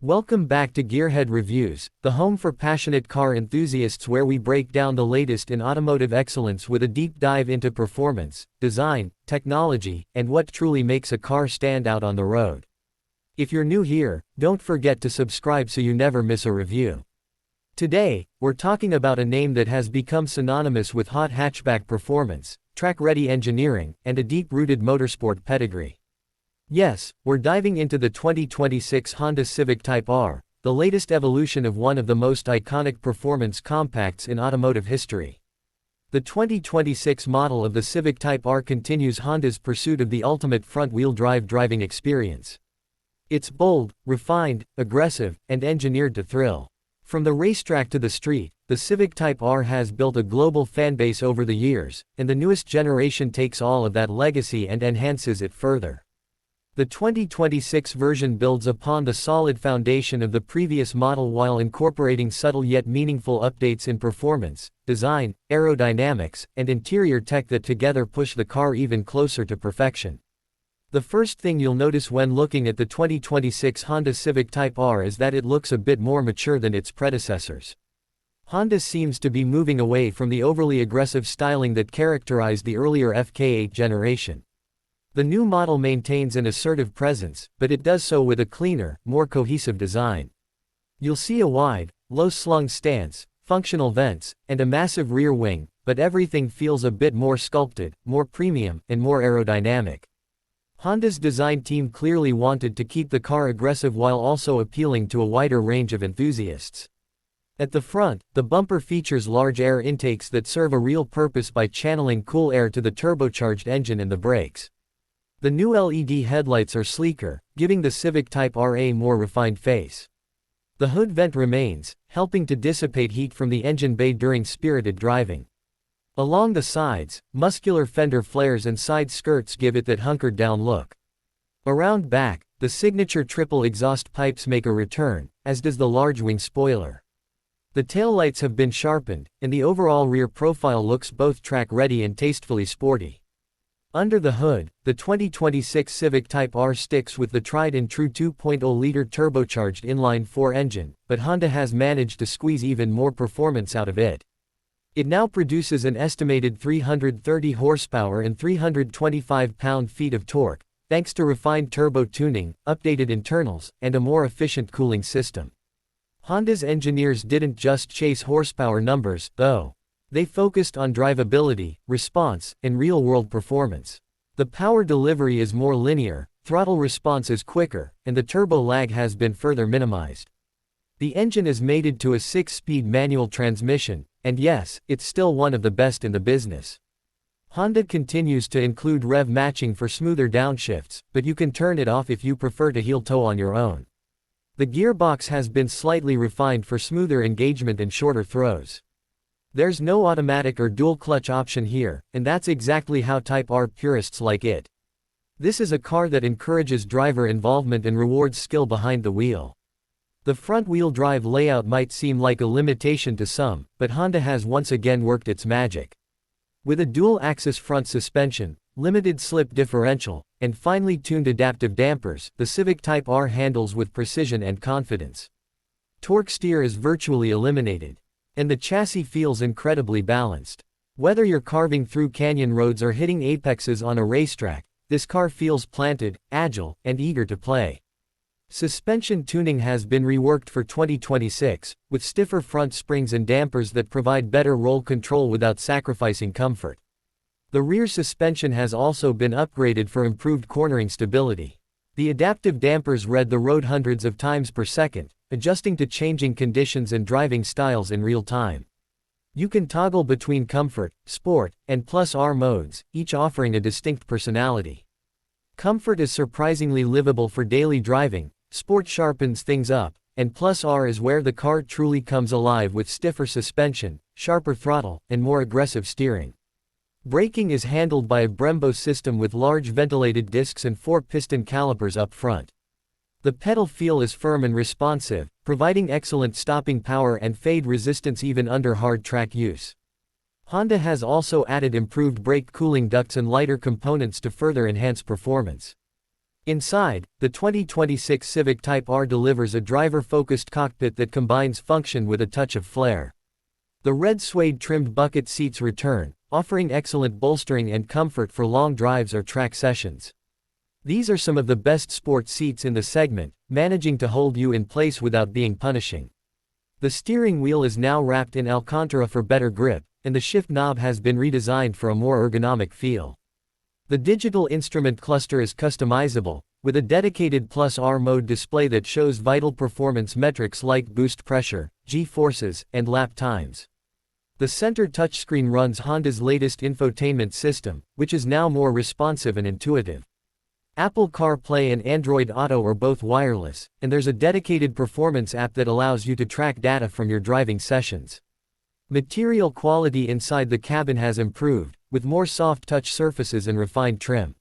Welcome back to Gearhead Reviews, the home for passionate car enthusiasts where we break down the latest in automotive excellence with a deep dive into performance, design, technology, and what truly makes a car stand out on the road. If you're new here, don't forget to subscribe so you never miss a review. Today, we're talking about a name that has become synonymous with hot hatchback performance, track-ready engineering, and a deep-rooted motorsport pedigree. Yes, we're diving into the 2026 Honda Civic Type R, the latest evolution of one of the most iconic performance compacts in automotive history. The 2026 model of the Civic Type R continues Honda's pursuit of the ultimate front-wheel drive driving experience. It's bold, refined, aggressive, and engineered to thrill. From the racetrack to the street, the Civic Type R has built a global fanbase over the years, and the newest generation takes all of that legacy and enhances it further. The 2026 version builds upon the solid foundation of the previous model while incorporating subtle yet meaningful updates in performance, design, aerodynamics, and interior tech that together push the car even closer to perfection. The first thing you'll notice when looking at the 2026 Honda Civic Type R is that it looks a bit more mature than its predecessors. Honda seems to be moving away from the overly aggressive styling that characterized the earlier FK8 generation. The new model maintains an assertive presence, but it does so with a cleaner, more cohesive design. You'll see a wide, low-slung stance, functional vents, and a massive rear wing, but everything feels a bit more sculpted, more premium, and more aerodynamic. Honda's design team clearly wanted to keep the car aggressive while also appealing to a wider range of enthusiasts. At the front, the bumper features large air intakes that serve a real purpose by channeling cool air to the turbocharged engine and the brakes. The new LED headlights are sleeker, giving the Civic Type R a more refined face. The hood vent remains, helping to dissipate heat from the engine bay during spirited driving. Along the sides, muscular fender flares and side skirts give it that hunkered-down look. Around back, the signature triple exhaust pipes make a return, as does the large wing spoiler. The taillights have been sharpened, and the overall rear profile looks both track-ready and tastefully sporty. Under the hood, the 2026 Civic Type R sticks with the tried-and-true 2.0-liter turbocharged inline-4 engine, but Honda has managed to squeeze even more performance out of it. It now produces an estimated 330 horsepower and 325 pound-feet of torque, thanks to refined turbo tuning, updated internals, and a more efficient cooling system. Honda's engineers didn't just chase horsepower numbers, though. They focused on drivability, response, and real-world performance. The power delivery is more linear, throttle response is quicker, and the turbo lag has been further minimized. The engine is mated to a 6-speed manual transmission, and yes, it's still one of the best in the business. Honda continues to include rev matching for smoother downshifts, but you can turn it off if you prefer to heel toe on your own. The gearbox has been slightly refined for smoother engagement and shorter throws. There's no automatic or dual clutch option here, and that's exactly how Type R purists like it. This is a car that encourages driver involvement and rewards skill behind the wheel. The front-wheel drive layout might seem like a limitation to some, but Honda has once again worked its magic. With a dual-axis front suspension, limited slip differential, and finely tuned adaptive dampers, the Civic Type R handles with precision and confidence. Torque steer is virtually eliminated. And the chassis feels incredibly balanced. Whether you're carving through canyon roads or hitting apexes on a racetrack, this car feels planted, agile, and eager to play. Suspension tuning has been reworked for 2026, with stiffer front springs and dampers that provide better roll control without sacrificing comfort. The rear suspension has also been upgraded for improved cornering stability. The adaptive dampers read the road hundreds of times per second, adjusting to changing conditions and driving styles in real time. You can toggle between Comfort, Sport, and Plus R modes, each offering a distinct personality. Comfort is surprisingly livable for daily driving, Sport sharpens things up, and Plus R is where the car truly comes alive with stiffer suspension, sharper throttle, and more aggressive steering. Braking is handled by a Brembo system with large ventilated discs and 4-piston calipers up front. The pedal feel is firm and responsive, providing excellent stopping power and fade resistance even under hard track use. Honda has also added improved brake cooling ducts and lighter components to further enhance performance. Inside, the 2026 Civic Type R delivers a driver-focused cockpit that combines function with a touch of flair. The red suede-trimmed bucket seats return, offering excellent bolstering and comfort for long drives or track sessions. These are some of the best sport seats in the segment, managing to hold you in place without being punishing. The steering wheel is now wrapped in Alcantara for better grip, and the shift knob has been redesigned for a more ergonomic feel. The digital instrument cluster is customizable, with a dedicated Plus R mode display that shows vital performance metrics like boost pressure, G-forces, and lap times. The center touchscreen runs Honda's latest infotainment system, which is now more responsive and intuitive. Apple CarPlay and Android Auto are both wireless, and there's a dedicated performance app that allows you to track data from your driving sessions. Material quality inside the cabin has improved, with more soft-touch surfaces and refined trim.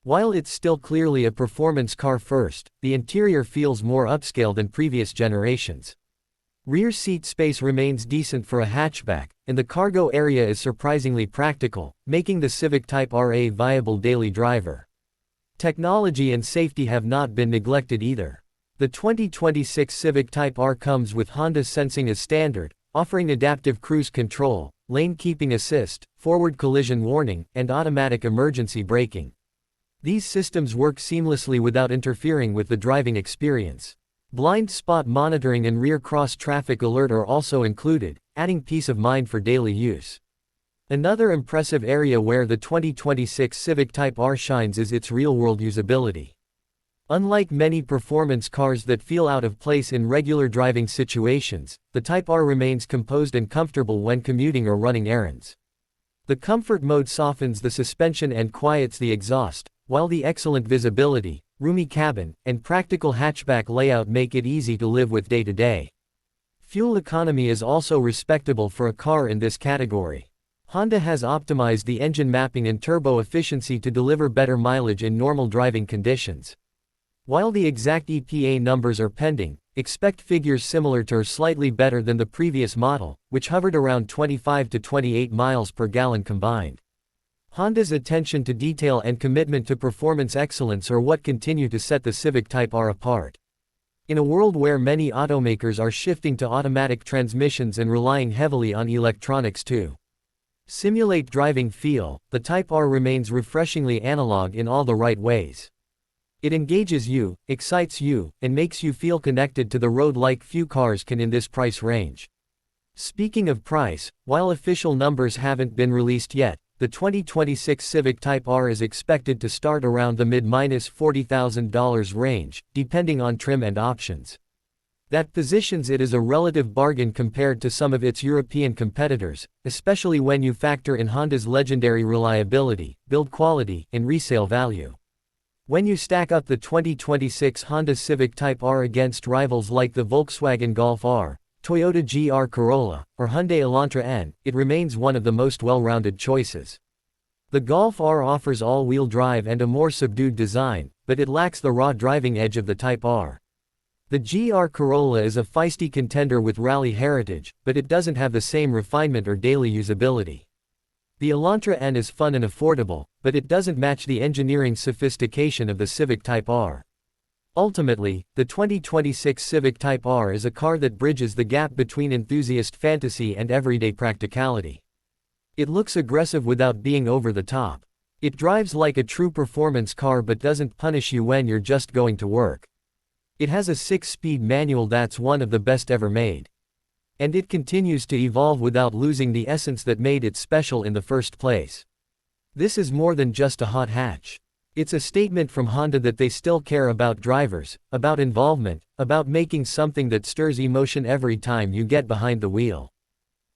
While it's still clearly a performance car first, the interior feels more upscale than previous generations. Rear seat space remains decent for a hatchback, and the cargo area is surprisingly practical, making the Civic Type R a viable daily driver. Technology and safety have not been neglected either. The 2026 Civic Type R comes with Honda Sensing as standard, offering adaptive cruise control, lane keeping assist, forward collision warning, and automatic emergency braking. These systems work seamlessly without interfering with the driving experience. Blind spot monitoring and rear cross traffic alert are also included, adding peace of mind for daily use. Another impressive area where the 2026 Civic Type R shines is its real-world usability. Unlike many performance cars that feel out of place in regular driving situations, the Type R remains composed and comfortable when commuting or running errands. The comfort mode softens the suspension and quiets the exhaust, while the excellent visibility, roomy cabin, and practical hatchback layout make it easy to live with day to day. Fuel economy is also respectable for a car in this category. Honda has optimized the engine mapping and turbo efficiency to deliver better mileage in normal driving conditions. While the exact EPA numbers are pending, expect figures similar to or slightly better than the previous model, which hovered around 25 to 28 miles per gallon combined. Honda's attention to detail and commitment to performance excellence are what continue to set the Civic Type R apart. In a world where many automakers are shifting to automatic transmissions and relying heavily on electronics to simulate driving feel, the Type R remains refreshingly analog in all the right ways. It engages you, excites you, and makes you feel connected to the road like few cars can in this price range. Speaking of price, while official numbers haven't been released yet, the 2026 Civic Type R is expected to start around the mid-$40,000 range, depending on trim and options. That positions it as a relative bargain compared to some of its European competitors, especially when you factor in Honda's legendary reliability, build quality, and resale value. When you stack up the 2026 Honda Civic Type R against rivals like the Volkswagen Golf R, Toyota GR Corolla, or Hyundai Elantra N, it remains one of the most well-rounded choices. The Golf R offers all-wheel drive and a more subdued design, but it lacks the raw driving edge of the Type R. The GR Corolla is a feisty contender with rally heritage, but it doesn't have the same refinement or daily usability. The Elantra N is fun and affordable, but it doesn't match the engineering sophistication of the Civic Type R. Ultimately, the 2026 Civic Type R is a car that bridges the gap between enthusiast fantasy and everyday practicality. It looks aggressive without being over the top. It drives like a true performance car but doesn't punish you when you're just going to work. It has a 6-speed manual that's one of the best ever made. And it continues to evolve without losing the essence that made it special in the first place. This is more than just a hot hatch. It's a statement from Honda that they still care about drivers, about involvement, about making something that stirs emotion every time you get behind the wheel.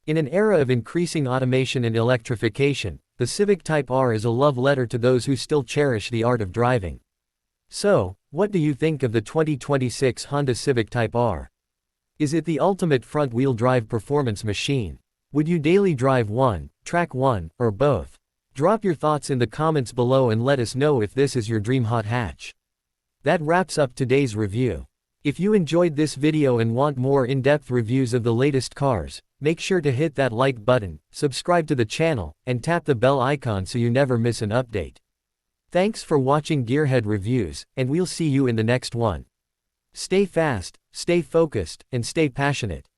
In an era of increasing automation and electrification, the Civic Type R is a love letter to those who still cherish the art of driving. So, what do you think of the 2026 Honda Civic Type R? Is it the ultimate front-wheel drive performance machine? Would you daily drive one, track one, or both? Drop your thoughts in the comments below and let us know if this is your dream hot hatch. That wraps up today's review. If you enjoyed this video and want more in-depth reviews of the latest cars, make sure to hit that like button, subscribe to the channel, and tap the bell icon so you never miss an update. Thanks for watching Gearhead Reviews, and we'll see you in the next one. Stay fast, stay focused, and stay passionate.